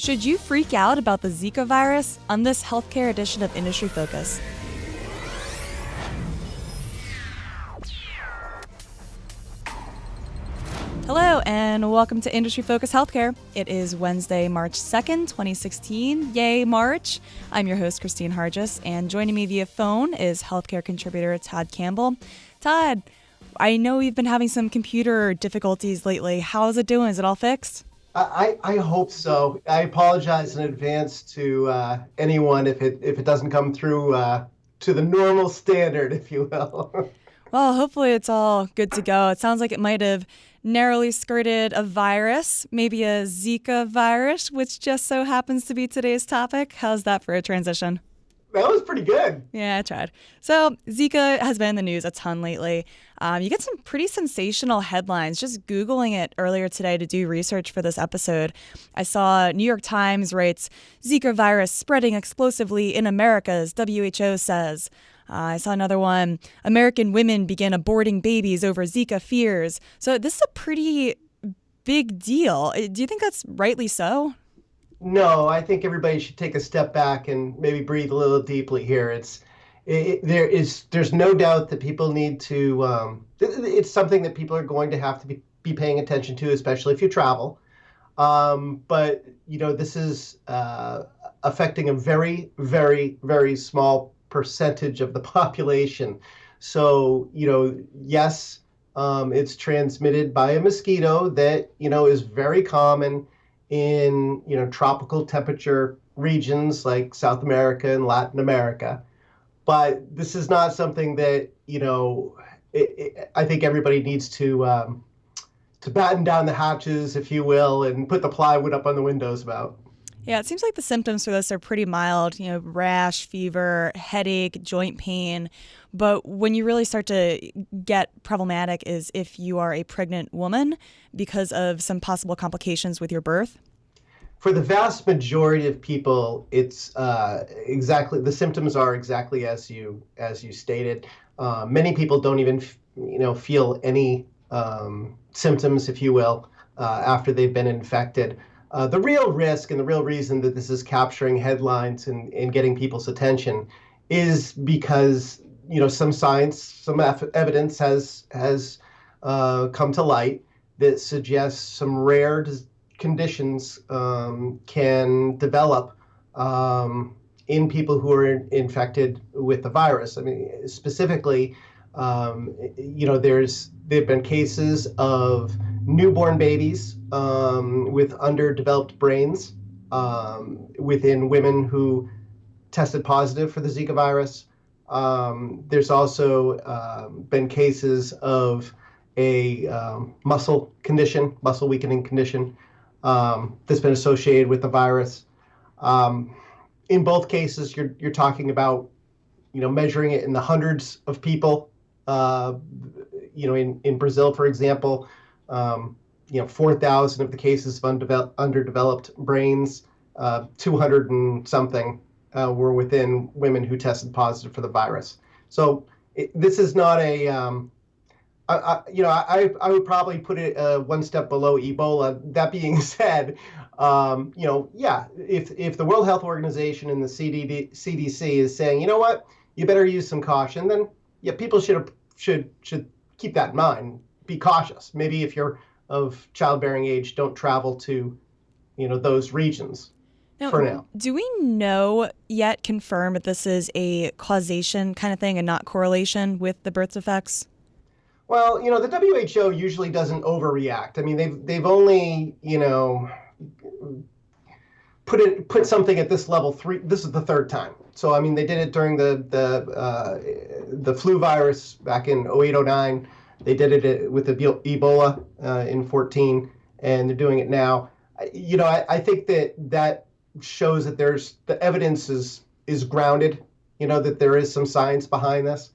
Should you freak out about the Zika virus on this healthcare edition of Industry Focus? Hello, and welcome to Industry Focus Healthcare. It is Wednesday, March 2nd, 2016. Yay, March. I'm your host, Christine Hargis, and joining me via phone is healthcare contributor Todd Campbell. Todd, I know you've been having some computer difficulties lately. How's it doing? Is it all fixed? I hope so. I apologize in advance to anyone if it doesn't come through to the normal standard, if you will. Well, hopefully it's all good to go. It sounds like it might have narrowly skirted a virus, maybe a Zika virus, which just so happens to be today's topic. How's that for a transition? That was pretty good. Yeah, I tried. So Zika has been in the news a ton lately. You get some pretty sensational headlines. Just Googling it earlier today to do research for this episode, I saw New York Times writes, Zika virus spreading explosively in Americas, WHO says. I saw another one, American women begin aborting babies over Zika fears. So this is a pretty big deal. Do you think that's rightly so? No, I think everybody should take a step back and maybe breathe a little deeply here. There's no doubt that people need to. It's something that people are going to have to be paying attention to, especially if you travel. But this is affecting a very, very, very small percentage of the population. So yes, it's transmitted by a mosquito that is very common in tropical temperature regions like South America and Latin America. But this is not something that I think everybody needs to batten down the hatches, if you will, and put the plywood up on the windows about. Yeah, it seems like the symptoms for this are pretty mild, rash, fever, headache, joint pain. But when you really start to get problematic is if you are a pregnant woman because of some possible complications with your birth. For the vast majority of people, it's the symptoms are exactly as you stated. Many people don't even feel any symptoms, if you will, after they've been infected. The real risk and the real reason that this is capturing headlines and getting people's attention is because some science, some evidence has come to light that suggests some rare conditions can develop in people who are infected with the virus. I mean, specifically, there've been cases of newborn babies with underdeveloped brains within women who tested positive for the Zika virus. There's also been cases of a muscle weakening condition that's been associated with the virus. In both cases, you're talking about measuring it in the hundreds of people. In Brazil, for example, 4,000 of the cases of underdeveloped brains, 200 and something were within women who tested positive for the virus. So this is not a, I would probably put it one step below Ebola. That being said, if the World Health Organization and the CDC is saying, you better use some caution, then people should keep that in mind. Be cautious. Maybe if you're of childbearing age, don't travel to, those regions for now. Do we know yet confirm that this is a causation kind of thing and not correlation with the birth defects? Well, the WHO usually doesn't overreact. I mean, they've only, put something at this level this is the third time. So, I mean, they did it during the flu virus back in 0809. They did it with the Ebola in 14, and they're doing it now. I think that shows that the evidence is grounded, that there is some science behind this.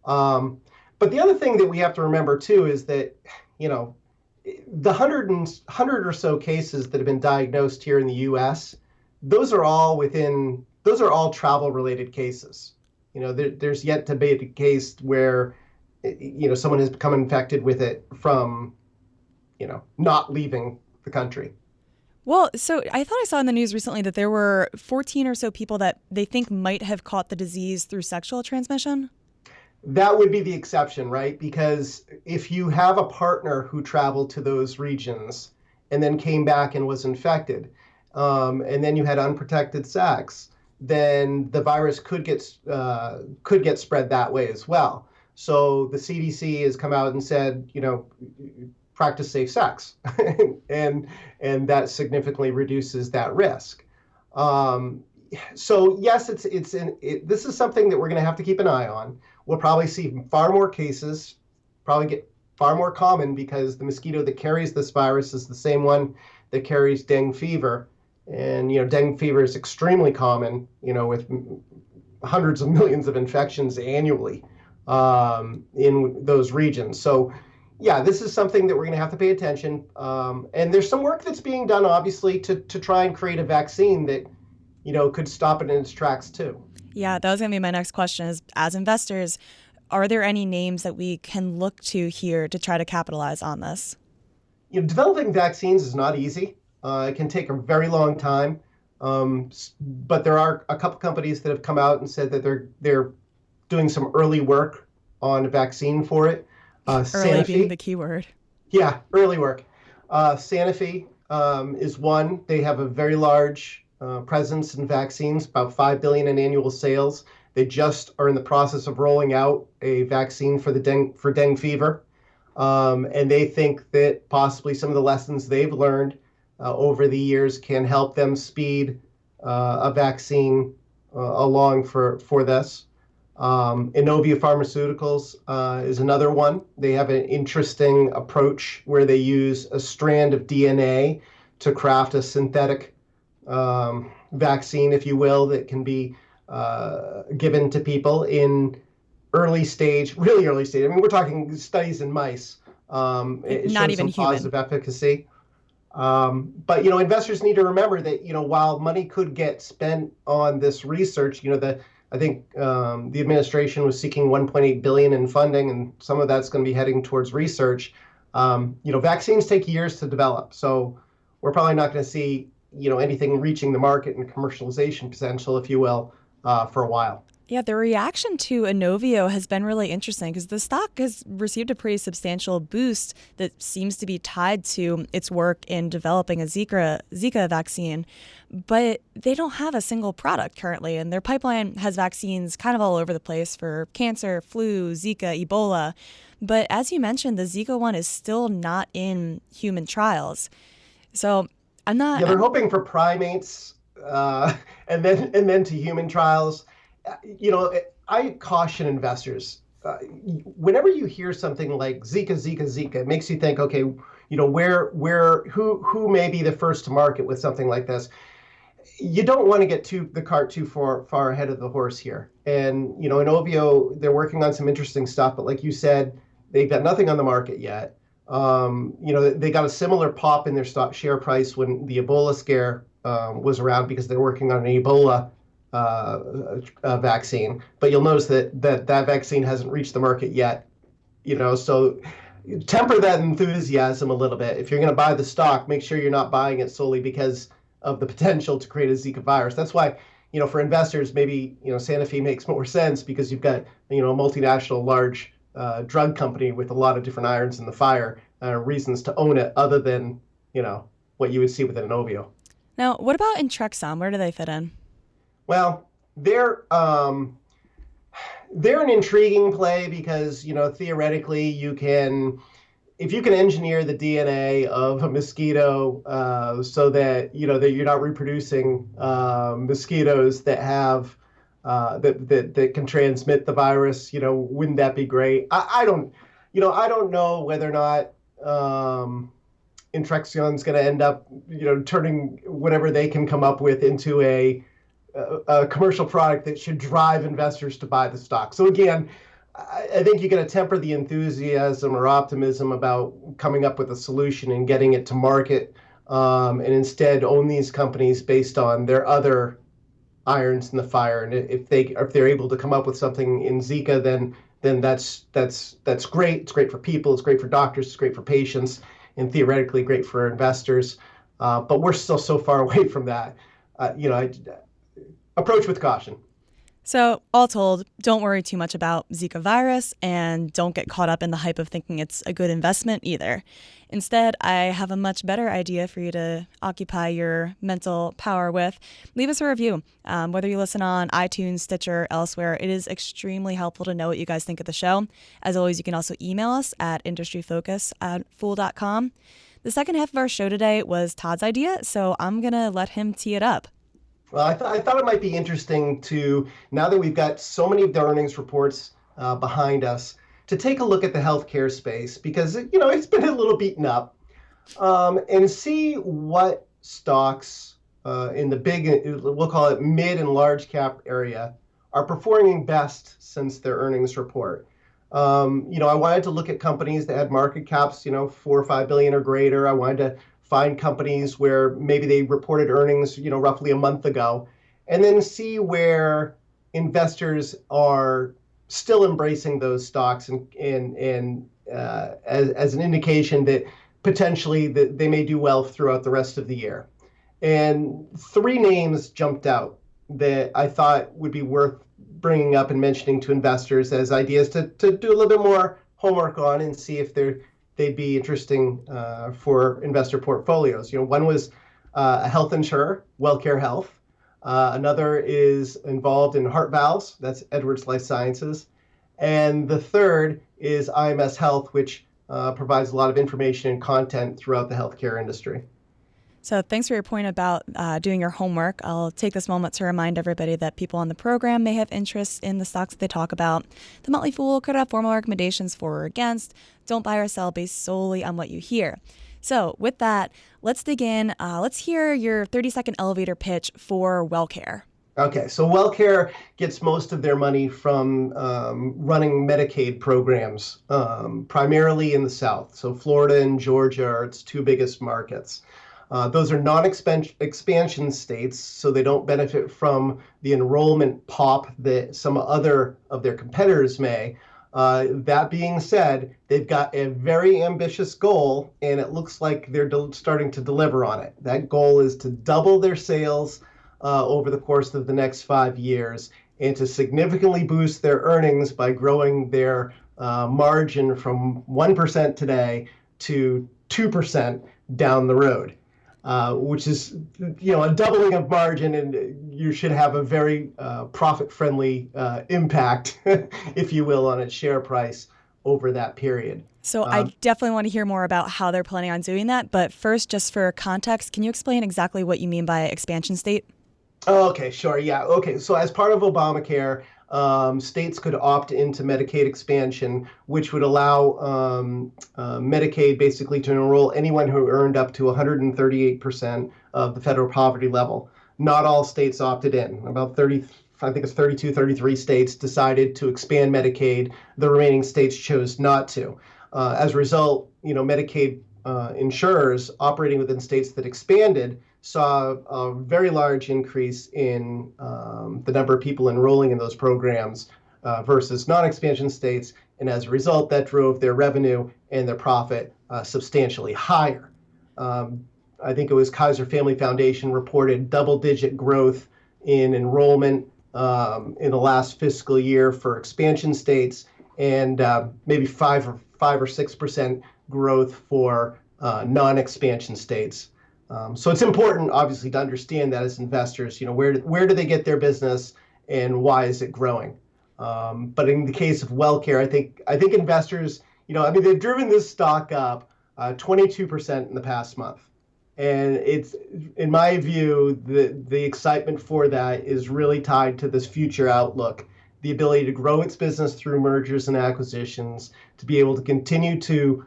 But the other thing that we have to remember, too, is that, the 100 or so cases that have been diagnosed here in the U.S., those are all travel-related cases. There's yet to be a case where, someone has become infected with it from, not leaving the country. Well, so I thought I saw in the news recently that there were 14 or so people that they think might have caught the disease through sexual transmission. That would be the exception, right? Because if you have a partner who traveled to those regions and then came back and was infected, and then you had unprotected sex, then the virus could get spread that way as well. So the CDC has come out and said, practice safe sex, and that significantly reduces that risk. Um, so yes, this is something that we're going to have to keep an eye on. We'll probably see far more cases, probably get far more common because the mosquito that carries this virus is the same one that carries dengue fever. And, dengue fever is extremely common, with hundreds of millions of infections annually in those regions. So, yeah, this is something that we're going to have to pay attention. And there's some work that's being done, obviously, to try and create a vaccine that, could stop it in its tracks too. Yeah, that was going to be my next question is, as investors, are there any names that we can look to here to try to capitalize on this? Developing vaccines is not easy. It can take a very long time. But there are a couple companies that have come out and said that they're doing some early work on a vaccine for it. Early Sanofi, being the key word. yeah, early work. Sanofi is one. They have a very large presence in vaccines, about 5 billion in annual sales. They just are in the process of rolling out a vaccine for dengue fever, and they think that possibly some of the lessons they've learned over the years can help them speed a vaccine along for this. Inovio Pharmaceuticals is another one. They have an interesting approach where they use a strand of DNA to craft a synthetic vaccine, if you will, that can be given to people in early stage, really early stage. I mean, we're talking studies in mice. It Not showed even some human. positive efficacy. But investors need to remember that while money could get spent on this research, I think the administration was seeking 1.8 billion in funding, and some of that's going to be heading towards research. Vaccines take years to develop, so we're probably not going to see anything reaching the market and commercialization potential, if you will, for a while. Yeah, the reaction to Inovio has been really interesting because the stock has received a pretty substantial boost that seems to be tied to its work in developing a Zika vaccine. But they don't have a single product currently, and their pipeline has vaccines kind of all over the place for cancer, flu, Zika, Ebola. But as you mentioned, the Zika one is still not in human trials. So I'm not. Yeah, they're hoping for primates, and then to human trials. I caution investors. Whenever you hear something like Zika, it makes you think, okay, who may be the first to market with something like this? You don't want to get the cart too far ahead of the horse here. And Inovio, they're working on some interesting stuff, but like you said, they've got nothing on the market yet. They got a similar pop in their stock share price when the Ebola scare was around because they're working on an Ebola vaccine, but you'll notice that vaccine hasn't reached the market yet. So temper that enthusiasm a little bit. If you're going to buy the stock, make sure you're not buying it solely because of the potential to create a Zika virus. That's why, for investors, maybe Sanofi makes more sense because you've got a multinational large drug company with a lot of different irons in the fire, reasons to own it other than what you would see with an Inovio. Now, what about Intrexon? Where do they fit in? Well, they're an intriguing play because theoretically if you can engineer the DNA of a mosquito so that that you're not reproducing mosquitoes that have that can transmit the virus, wouldn't that be great? I don't know whether or not Intrexion's going to end up turning whatever they can come up with into a commercial product that should drive investors to buy the stock. So again, I think you got to temper the enthusiasm or optimism about coming up with a solution and getting it to market, and instead own these companies based on their other irons in the fire. And if they're able to come up with something in Zika, then that's great. It's great for people. It's great for doctors. It's great for patients, and theoretically great for investors. but we're still so far away from that. Approach with caution. So, all told, don't worry too much about Zika virus and don't get caught up in the hype of thinking it's a good investment either. Instead, I have a much better idea for you to occupy your mental power with. Leave us a review. Whether you listen on iTunes, Stitcher, elsewhere, it is extremely helpful to know what you guys think of the show. As always, you can also email us at industryfocus@fool.com. The second half of our show today was Todd's idea, so I'm going to let him tee it up. Well, I thought it might be interesting to, now that we've got so many of the earnings reports behind us, to take a look at the healthcare space because, it's been a little beaten up, and see what stocks in the big, we'll call it mid and large cap area, are performing best since their earnings report. I wanted to look at companies that had market caps, 4 or 5 billion or greater. I wanted to find companies where maybe they reported earnings, roughly a month ago, and then see where investors are still embracing those stocks and as an indication that potentially that they may do well throughout the rest of the year. And 3 names jumped out that I thought would be worth bringing up and mentioning to investors as ideas to do a little bit more homework on and see if they'd be interesting for investor portfolios. One was a health insurer, WellCare Health. Another is involved in heart valves. That's Edwards Lifesciences. And the third is IMS Health, which provides a lot of information and content throughout the healthcare industry. So thanks for your point about doing your homework. I'll take this moment to remind everybody that people on the program may have interests in the stocks that they talk about. The Motley Fool could have formal recommendations for or against. Don't buy or sell based solely on what you hear. So with that, let's dig in. Let's hear your 30-second elevator pitch for WellCare. Okay, so WellCare gets most of their money from running Medicaid programs, primarily in the South. So Florida and Georgia are its 2 biggest markets. Those are non-expansion states, so they don't benefit from the enrollment pop that some other of their competitors may. That being said, they've got a very ambitious goal, and it looks like they're starting to deliver on it. That goal is to double their sales over the course of the next 5 years and to significantly boost their earnings by growing their margin from 1% today to 2% down the road. Which is, a doubling of margin, and you should have a very profit-friendly impact, if you will, on its share price over that period. So I definitely want to hear more about how they're planning on doing that. But first, just for context, can you explain exactly what you mean by expansion state? Oh, okay, sure. Yeah. Okay. So as part of Obamacare, states could opt into Medicaid expansion, which would allow Medicaid basically to enroll anyone who earned up to 138% of the federal poverty level. Not all states opted in. About 30, I think it's 32, 33 states decided to expand Medicaid. The remaining states chose not to. As a result, Medicaid insurers operating within states that expanded saw a very large increase in the number of people enrolling in those programs versus non-expansion states. And as a result, that drove their revenue and their profit substantially higher. I think it was Kaiser Family Foundation reported double-digit growth in enrollment in the last fiscal year for expansion states, and maybe 5 or 6% growth for non-expansion states. So it's important, obviously, to understand that as investors, where do they get their business and why is it growing? But in the case of WellCare, I think investors, they've driven this stock up 22% in the past month. And it's, in my view, the excitement for that is really tied to this future outlook, the ability to grow its business through mergers and acquisitions, to be able to continue to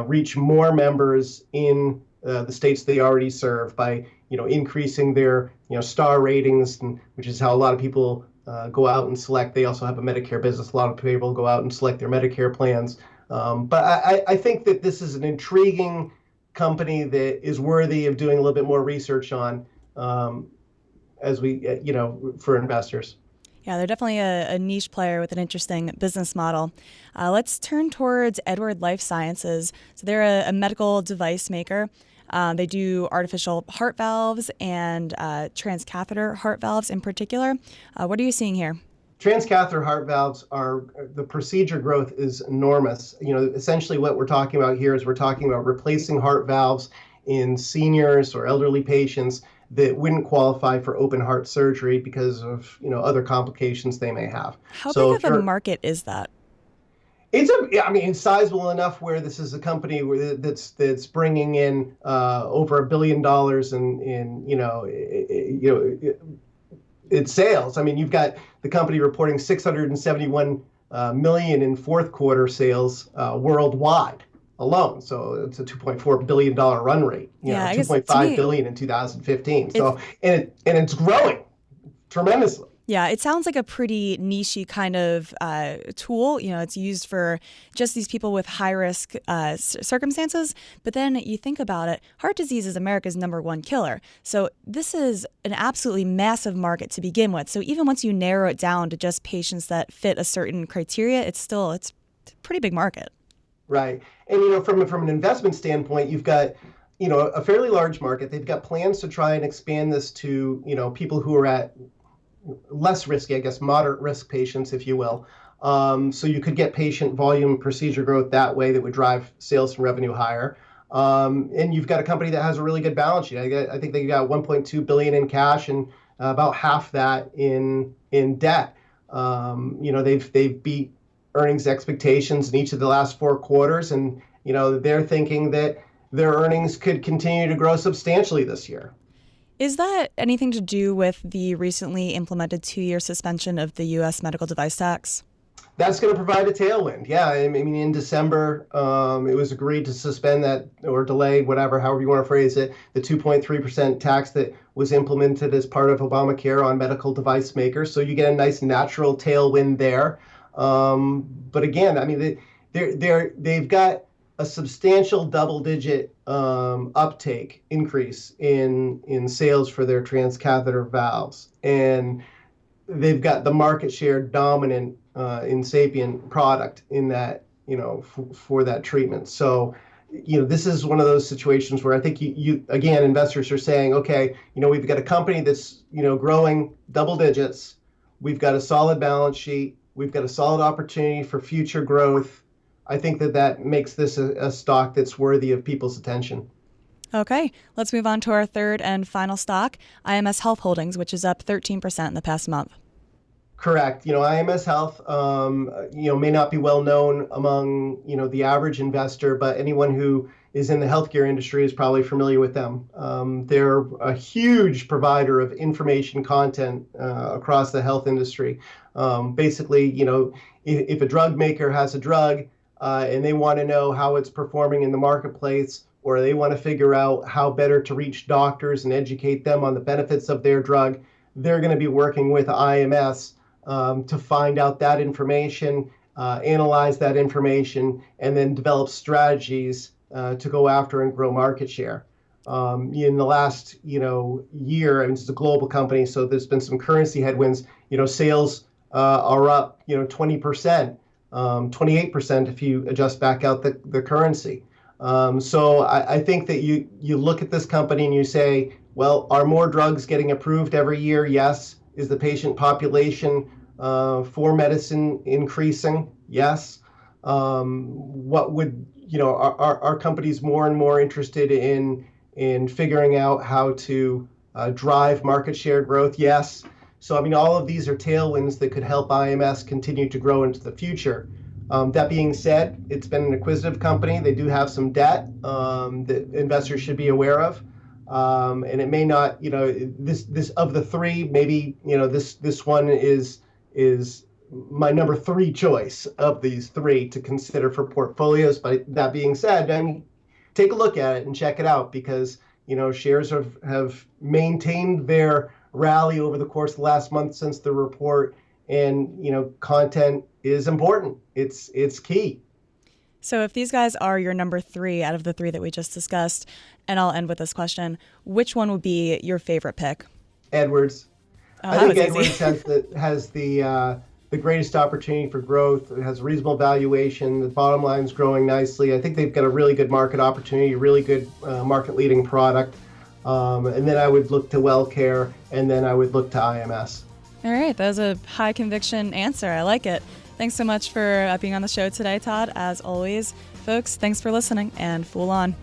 reach more members in the states they already serve by, increasing their, star ratings, which is how a lot of people go out and select. They also have a Medicare business. A lot of people go out and select their Medicare plans. But I think that this is an intriguing company that is worthy of doing a little bit more research on as we, for investors. Yeah, they're definitely a niche player with an interesting business model. Let's turn towards Edwards Lifesciences. So they're a medical device maker. They do artificial heart valves and transcatheter heart valves in particular. What are you seeing here? Transcatheter heart valves are the procedure growth is enormous. Essentially what we're talking about here is we're talking about replacing heart valves in seniors or elderly patients that wouldn't qualify for open heart surgery because of other complications they may have. How big of a market is that? It's sizable enough where this is a company that's bringing in over $1 billion in its sales. You've got the company reporting 671 million in fourth quarter sales worldwide alone. So it's a $2.4 billion run rate. Yeah, 2.5 billion in 2015. So and it's growing tremendously. Yeah, it sounds like a pretty niche-y kind of tool. It's used for just these people with high-risk circumstances. But then you think about it, heart disease is America's #1 killer. So this is an absolutely massive market to begin with. So even once you narrow it down to just patients that fit a certain criteria, it's a pretty big market. Right. And, from an investment standpoint, you've got a fairly large market. They've got plans to try and expand this to, people who are at less risky, I guess, moderate risk patients, if you will. So you could get patient volume procedure growth that way that would drive sales and revenue higher. And you've got a company that has a really good balance sheet. I think they got 1.2 billion in cash and about half that in debt. They've beat earnings expectations in each of the last 4 quarters, and they're thinking that their earnings could continue to grow substantially this year. Is that anything to do with the recently implemented 2-year suspension of the U.S. medical device tax? That's going to provide a tailwind. Yeah, in December, it was agreed to suspend that or delay, whatever, however you want to phrase it, the 2.3% tax that was implemented as part of Obamacare on medical device makers. So you get a nice natural tailwind there. But again, they've got a substantial double-digit uptake increase in sales for their transcatheter valves, and they've got the market share dominant in SAPIEN product in that for that treatment. So this is one of those situations where I think you again investors are saying, okay, we've got a company that's growing double digits, we've got a solid balance sheet, we've got a solid opportunity for future growth. I think that makes this a stock that's worthy of people's attention. Okay, let's move on to our third and final stock, IMS Health Holdings, which is up 13% in the past month. Correct. IMS Health, may not be well known among, the average investor, but anyone who is in the healthcare industry is probably familiar with them. They're a huge provider of information content across the health industry. Basically, if a drug maker has a drug, and they want to know how it's performing in the marketplace, or they want to figure out how better to reach doctors and educate them on the benefits of their drug, they're going to be working with IMS to find out that information, analyze that information, and then develop strategies to go after and grow market share. In the last year, it's a global company, so there's been some currency headwinds. Sales are up 20%. 28% if you adjust back out the currency. So I think that you look at this company and you say, well, are more drugs getting approved every year? Yes. Is the patient population for medicine increasing? Yes. What would are companies more and more interested in figuring out how to drive market share growth? Yes. So, all of these are tailwinds that could help IMS continue to grow into the future. That being said, it's been an acquisitive company. They do have some debt that investors should be aware of. And it may not, this of the three, maybe, this one is my number 3 choice of these 3 to consider for portfolios. But that being said, take a look at it and check it out because, shares have maintained their rally over the course of the last month since the report, and content is important. It's key. So if these guys are your number 3 out of the 3 that we just discussed, and I'll end with this question, which one would be your favorite pick? Edwards. I think Edwards has the greatest opportunity for growth. It has reasonable valuation. The bottom line's growing nicely. I think they've got a really good market opportunity, really good market-leading product. And then I would look to WellCare, and then I would look to IMS. All right, that was a high conviction answer. I like it. Thanks so much for being on the show today, Todd. As always, folks, thanks for listening, and Fool On.